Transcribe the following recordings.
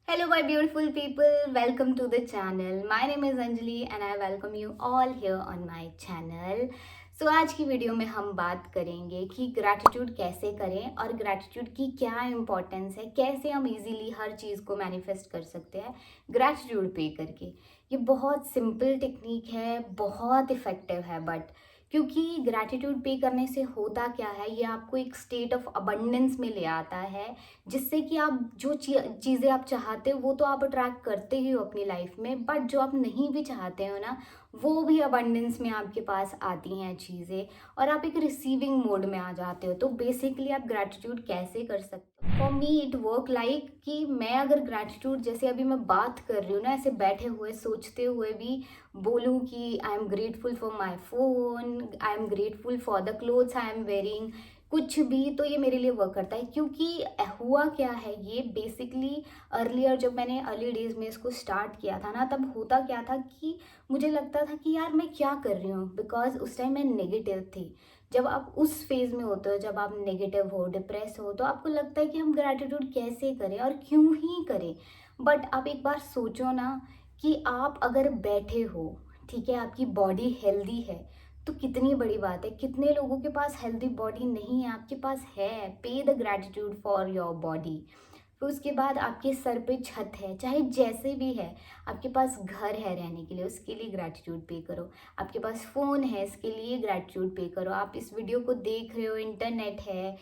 Hello, my beautiful people. Welcome to the channel. My name is Anjali and I welcome you all here on my channel. So आज की video में हम बात करेंगे कि gratitude कैसे करें और ग्रैटिट्यूड की क्या इम्पोर्टेंस है, कैसे हम इजीली हर चीज़ को मैनिफेस्ट कर सकते हैं ग्रैटिट्यूड पे करके। ये बहुत सिंपल टेक्निक है, बहुत इफ़ेक्टिव है, बट क्योंकि ग्रैटिट्यूड पे करने से होता क्या है, ये आपको एक स्टेट ऑफ अबंडेंस में ले आता है, जिससे कि आप जो चीज़ें आप चाहते हो वो तो आप अट्रैक्ट करते ही हो अपनी लाइफ में, बट जो आप नहीं भी चाहते हो ना, वो भी अबंडेंस में आपके पास आती हैं चीज़ें और आप एक रिसीविंग मोड में आ जाते हो। तो बेसिकली आप ग्रैटिट्यूड कैसे कर सकते हो? For me it work like कि मैं अगर ग्रैटिट्यूड जैसे अभी मैं बात कर रही हूँ ना, ऐसे बैठे हुए सोचते हुए भी बोलूँ कि I am grateful for my phone, I am grateful for the clothes I am wearing, कुछ भी, तो ये मेरे लिए वर्क करता है। क्योंकि हुआ क्या है, ये बेसिकली अर्लियर जब मैंने अर्ली डेज में इसको स्टार्ट किया था ना, तब होता क्या था कि मुझे लगता था कि यार मैं क्या कर रही हूँ, बिकॉज उस टाइम मैं नेगेटिव थी। जब आप उस फेज में होते हो, जब आप नेगेटिव हो, डिप्रेस हो, तो आपको लगता है कि हम ग्रैटिट्यूड कैसे करें और क्यों ही करें। बट आप एक बार सोचो ना कि आप अगर बैठे हो, ठीक है, आपकी बॉडी हेल्दी है, तो कितनी बड़ी बात है। कितने लोगों के पास हेल्दी बॉडी नहीं है, आपके पास है। पे the gratitude for your body. फिर उसके बाद आपके सर पे छत है, चाहे जैसे भी है, आपके पास घर है रहने के लिए, उसके लिए ग्रैटिट्यूड पे करो। आपके पास फ़ोन है, इसके लिए ग्रैटिट्यूड पे करो। आप इस वीडियो को देख रहे हो, इंटरनेट है,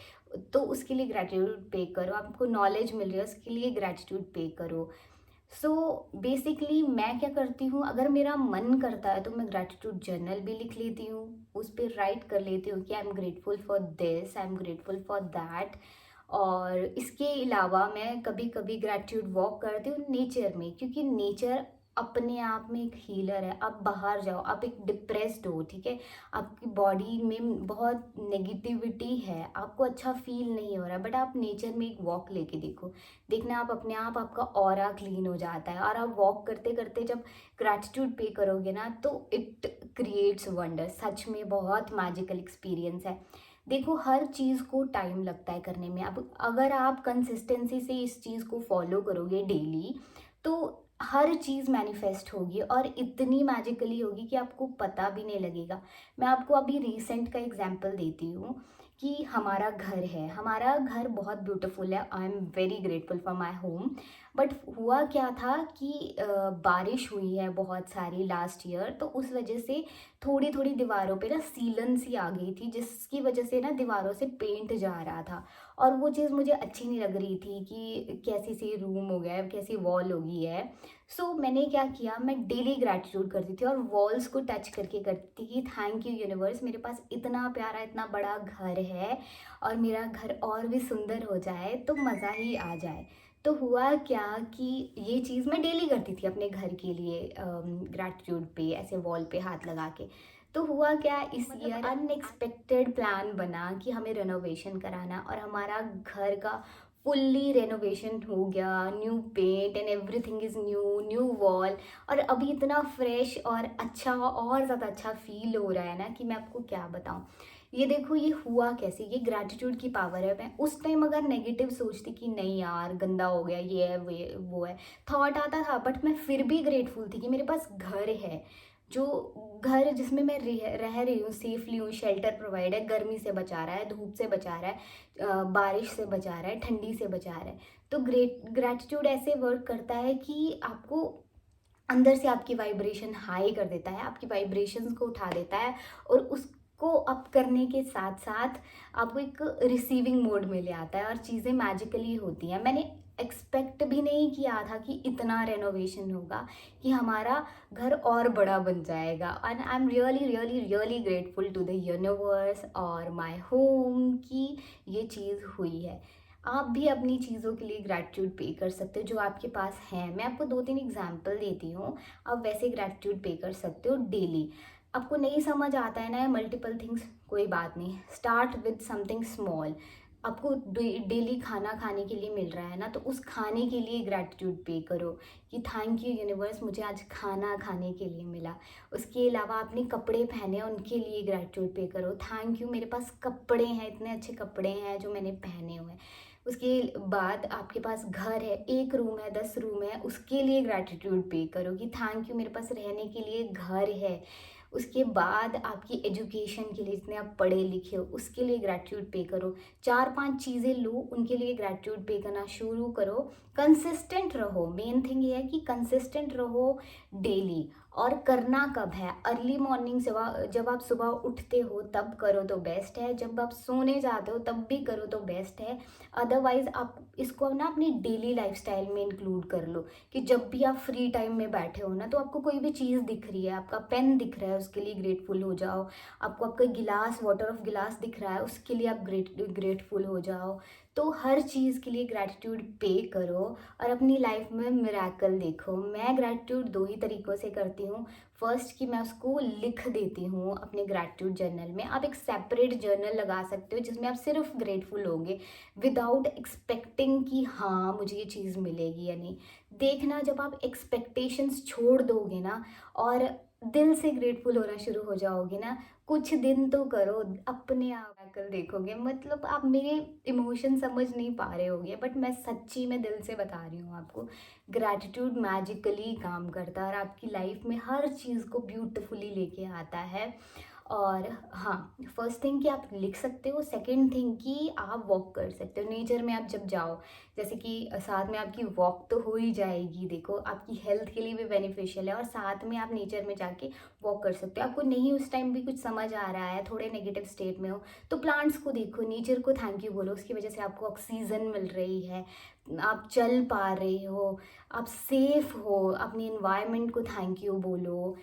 तो उसके लिए ग्रैटिट्यूड पे करो। आपको नॉलेज मिल रही है, उसके लिए ग्रैटिट्यूड पे करो। सो बेसिकली मैं क्या करती हूँ, अगर मेरा मन करता है तो मैं ग्रैटिट्यूड जर्नल भी लिख लेती हूँ, उस पर राइट कर लेती हूँ कि I am grateful for this, I am grateful for that. और इसके अलावा मैं कभी कभी ग्रैटिट्यूड वॉक करती हूँ नेचर में, क्योंकि नेचर अपने आप में एक हीलर है। आप बाहर जाओ, आप एक डिप्रेस्ड हो, ठीक है, आपकी बॉडी में बहुत नेगेटिविटी है, आपको अच्छा फील नहीं हो रहा, बट आप नेचर में एक वॉक लेके देखो, देखना आप अपने आप आपका ऑरा क्लीन हो जाता है। और आप वॉक करते करते जब ग्रैटिट्यूड पे करोगे ना, तो इट क्रिएट्स वंडर। सच में बहुत मैजिकल एक्सपीरियंस है। देखो, हर चीज़ को टाइम लगता है करने में। अब अगर आप कंसिस्टेंसी से इस चीज़ को फॉलो करोगे डेली, तो हर चीज़ मैनिफेस्ट होगी और इतनी मैजिकली होगी कि आपको पता भी नहीं लगेगा। मैं आपको अभी रिसेंट का एग्जांपल देती हूँ कि हमारा घर है, हमारा घर बहुत ब्यूटीफुल है, I am very grateful for my home. But हुआ क्या था कि बारिश हुई है बहुत सारी लास्ट ईयर, तो उस वजह से थोड़ी थोड़ी दीवारों पे ना सीलन सी आ गई थी, जिसकी वजह से ना दीवारों से पेंट जा रहा था। और वो चीज़ मुझे अच्छी नहीं लग रही थी कि कैसी सी रूम हो गया है, कैसी वॉल हो गई है। सो मैंने क्या किया, मैं डेली ग्रैटिट्यूड करती थी और वॉल्स को टच करके करती थी कि थैंक यू यूनिवर्स, मेरे पास इतना प्यारा इतना बड़ा घर है और मेरा घर और भी सुंदर हो जाए तो मज़ा ही आ जाए। तो हुआ क्या कि ये चीज़ मैं डेली करती थी अपने घर के लिए, ग्रैटिट्यूड पे ऐसे वॉल पे हाथ लगा के। तो हुआ क्या, इस ईयर अनएक्सपेक्टेड प्लान बना कि हमें रेनोवेशन कराना, और हमारा घर का फुल्ली रेनोवेशन हो गया, new paint and everything is new, new wall. और अभी इतना फ्रेश और अच्छा और ज़्यादा अच्छा फील हो रहा है ना कि मैं आपको क्या बताऊँ। ये देखो, ये हुआ कैसे, ये ग्रैटिट्यूड की पावर है। मैं उस टाइम अगर नेगेटिव सोचती कि नहीं यार गंदा हो गया, ये है वो है, थॉट आता था, बट मैं फिर भी ग्रेटफुल थी कि मेरे पास घर है, जो घर जिसमें मैं रह रही हूँ, सेफली हूँ, शेल्टर प्रोवाइड है, गर्मी से बचा रहा है, धूप से बचा रहा है, बारिश से बचा रहा है, ठंडी से बचा रहा है। तो ग्रैटिट्यूड ऐसे वर्क करता है कि आपको अंदर से आपकी वाइब्रेशन हाई कर देता है, आपकी वाइब्रेशंस को उठा देता है, और उसको अप करने के साथ साथ आपको एक रिसीविंग मोड में ले आता है और चीज़ें मैजिकली होती हैं। मैंने एक्सपेक्ट भी नहीं किया था कि इतना रेनोवेशन होगा, कि हमारा घर और बड़ा बन जाएगा। And I am really really really grateful to the universe और माय होम कि ये चीज़ हुई है। आप भी अपनी चीज़ों के लिए ग्रैटिट्यूड पे कर सकते हो जो आपके पास है। मैं आपको 2-3 एग्जांपल देती हूँ, आप वैसे ग्रैटिट्यूड पे कर सकते हो डेली। आपको नहीं समझ आता है ना मल्टीपल थिंग्स, कोई बात नहीं, स्टार्ट विद समथिंग स्मॉल। आपको डेली खाना खाने के लिए मिल रहा है ना, तो उस खाने के लिए ग्रैटिट्यूड पे करो कि थैंक यू यूनिवर्स, मुझे आज खाना खाने के लिए मिला। उसके अलावा आपने कपड़े पहने, उनके लिए ग्रैटिट्यूड पे करो, थैंक यू मेरे पास कपड़े हैं, इतने अच्छे कपड़े हैं जो मैंने पहने हुए हैं। उसके बाद आपके पास घर है, 1 रूम है, 10 रूम है, उसके लिए ग्रैटिट्यूड पे करो कि थैंक यू मेरे पास रहने के लिए घर है। उसके बाद आपकी एजुकेशन के लिए, जितने आप पढ़े लिखे हो उसके लिए ग्रैटिट्यूड पे करो। 4-5 चीज़ें लो, उनके लिए ग्रैटिट्यूड पे करना शुरू करो। कंसिस्टेंट रहो, मेन थिंग ये है कि कंसिस्टेंट रहो डेली। और करना कब है? अर्ली मॉर्निंग, जब आप सुबह उठते हो तब करो तो बेस्ट है, जब आप सोने जाते हो तब भी करो तो बेस्ट है। अदरवाइज आप इसको ना अपनी डेली लाइफस्टाइल में इंक्लूड कर लो कि जब भी आप फ्री टाइम में बैठे हो ना, तो आपको कोई भी चीज़ दिख रही है, आपका पेन दिख रहा है, उसके लिए ग्रेटफुल हो जाओ। आपको आपका गिलास, वाटर ऑफ गिलास दिख रहा है, उसके लिए आप ग्रेटफुल हो जाओ। तो हर चीज़ के लिए ग्रैटिट्यूड पे करो और अपनी लाइफ में मिरेकल देखो। मैं ग्रैटिट्यूड 2 ही तरीक़ों से करती हूँ। फर्स्ट कि मैं उसको लिख देती हूँ अपने ग्रैटिट्यूड जर्नल में। आप एक सेपरेट जर्नल लगा सकते हो जिसमें आप सिर्फ ग्रेटफुल होगे, विदाउट एक्सपेक्टिंग कि हाँ मुझे ये चीज़ मिलेगी या नहीं। देखना, जब आप एक्सपेक्टेशंस छोड़ दोगे ना और दिल से ग्रेटफुल होना शुरू हो जाओगे ना, कुछ दिन तो करो, अपने आप कल देखोगे। मतलब आप मेरे इमोशन समझ नहीं पा रहे होगे, बट मैं सच्ची में दिल से बता रही हूँ आपको, ग्रैटिट्यूड मैजिकली काम करता है और आपकी लाइफ में हर चीज़ को ब्यूटिफुली लेके आता है। और हाँ, फर्स्ट थिंग कि आप लिख सकते हो, सेकंड थिंग कि आप वॉक कर सकते हो नेचर में। आप जब जाओ, जैसे कि साथ में आपकी वॉक तो हो ही जाएगी, देखो आपकी हेल्थ के लिए भी बेनिफिशियल है, और साथ में आप नेचर में जाके वॉक कर सकते हो। आपको नहीं उस टाइम भी कुछ समझ आ रहा है, थोड़े नेगेटिव स्टेट में हो, तो प्लांट्स को देखो, नेचर को थैंक यू बोलो, उसकी वजह से आपको ऑक्सीजन मिल रही है, आप चल पा रहे हो, आप सेफ हो। अपनी इन्वायरमेंट को थैंक यू बोलो।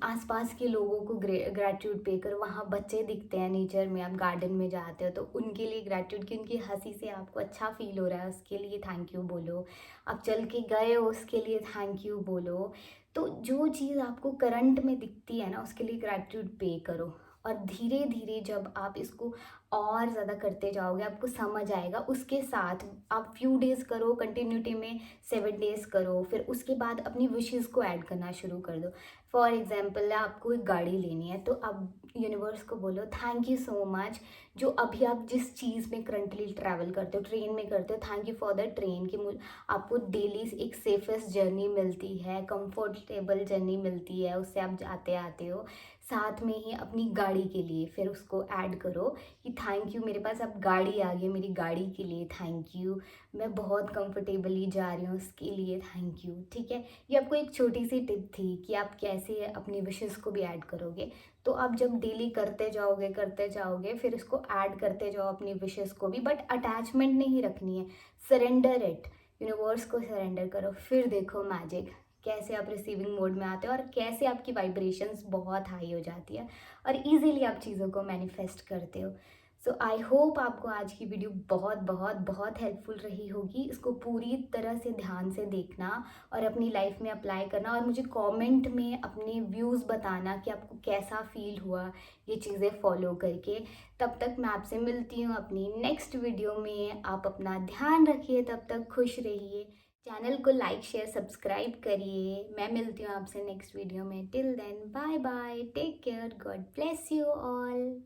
आसपास के लोगों को ग्रैटिट्यूड पे करो। वहाँ बच्चे दिखते हैं नेचर में, आप गार्डन में जाते हो तो उनके लिए ग्रैटिट्यूड, कि उनकी हंसी से आपको अच्छा फील हो रहा है, उसके लिए थैंक यू बोलो। आप चल के गए हो, उसके लिए थैंक यू बोलो। तो जो चीज़ आपको करंट में दिखती है ना, उसके लिए ग्रैटिट्यूड पे करो। और धीरे धीरे जब आप इसको और ज़्यादा करते जाओगे, आपको समझ आएगा। उसके साथ आप फ्यू डेज़ करो कंटिन्यूटी में, 7 डेज़ करो, फिर उसके बाद अपनी विशेज़ को ऐड करना शुरू कर दो। फॉर एग्जांपल, आपको एक गाड़ी लेनी है, तो आप यूनिवर्स को बोलो थैंक यू सो मच, जो अभी आप जिस चीज़ में करंटली ट्रैवल करते हो, ट्रेन में करते हो, thank you for the train, कि आपको डेली एक सेफेस्ट जर्नी मिलती है, कंफर्टेबल जर्नी मिलती है, उससे आप जाते आते हो। साथ में ही अपनी गाड़ी के लिए फिर उसको ऐड करो कि थैंक यू, मेरे पास अब गाड़ी आ गई, मेरी गाड़ी के लिए थैंक यू, मैं बहुत कंफर्टेबली जा रही हूँ, उसके लिए थैंक यू। ठीक है, ये आपको एक छोटी सी टिप थी कि आप कैसे अपनी विशेस को भी ऐड करोगे। तो आप जब डेली करते जाओगे, फिर इसको ऐड करते जाओ अपनी विशेस को भी, बट अटैचमेंट नहीं रखनी है, सरेंडर इट, यूनिवर्स को सरेंडर करो। फिर देखो मैजिक, कैसे आप रिसीविंग मोड में आते हो और कैसे आपकी वाइब्रेशंस बहुत हाई हो जाती है और इजीली आप चीज़ों को मैनिफेस्ट करते हो। सो आई होप आपको आज की वीडियो बहुत बहुत बहुत हेल्पफुल रही होगी। इसको पूरी तरह से ध्यान से देखना और अपनी लाइफ में अप्लाई करना, और मुझे कमेंट में अपने व्यूज़ बताना कि आपको कैसा फील हुआ ये चीज़ें फॉलो करके। तब तक मैं आपसे मिलती हूँ अपनी नेक्स्ट वीडियो में। आप अपना ध्यान रखिए, तब तक खुश रहिए। चैनल को लाइक शेयर सब्सक्राइब करिए। मैं मिलती हूँ आपसे नेक्स्ट वीडियो में। Till then bye bye, take care, God bless you all.